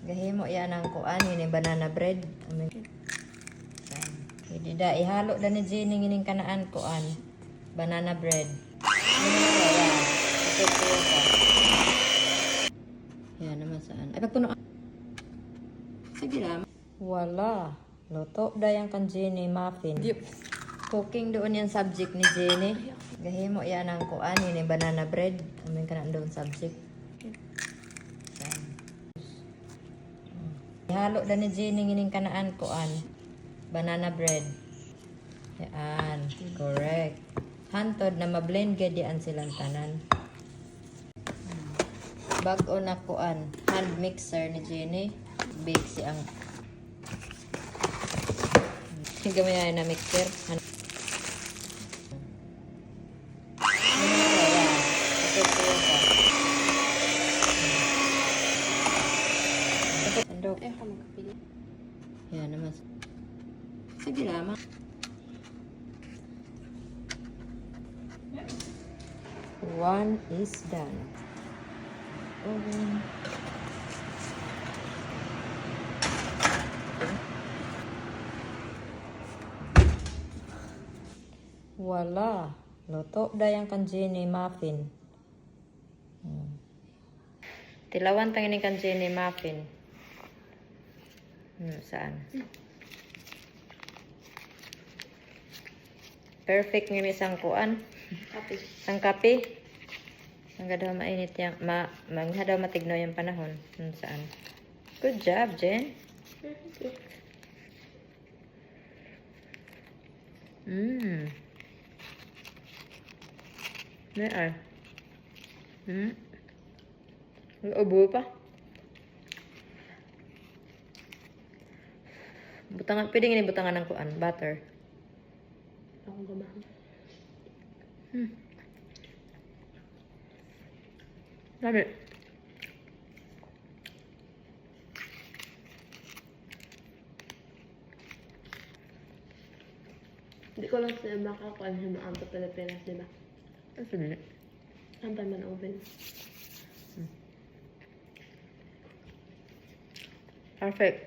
Gahimo yan ang kuan ini banana bread. Hindi da ihalo da ni Jenny ining kanaan kuan banana bread. Ito po ka. Yan naman saan. Ay pagpuno. Sige lang. Wala. Luto da yang kan Jenny muffin. Cooking doon yung subject ni Jenny. Gahimo yan ang kuan ini banana bread. Amin kanaan doon subject. Ihalo da ni Jenny ining kanaan kuan banana bread. Yan, correct. Hantod na ma-blend gadian silang tanan. Bag-o na kuan hand mixer ni Jenny. Big si ang gamay na mixer. Ito po ka. Andok. Ako magkapili. Yan naman. Sige lamang. One is done. Wala. Luto da yang kan Jenny muffin. Tilawan tang ini kan Jenny muffin. Saan? Perfect ng isang kuan. Kape. Isang kape. Ang daw mainit yang daw matigno yung panahon. Saan? Good job, Jen. Ay. Ubo pa. Butangan, pwede nga butangan ng kuan, butter. Ako gamahan. Dami. Hindi ko lang sila makakuan sa mga sa Pilipinas, di ba? Sige. Ang man oven. Perfect.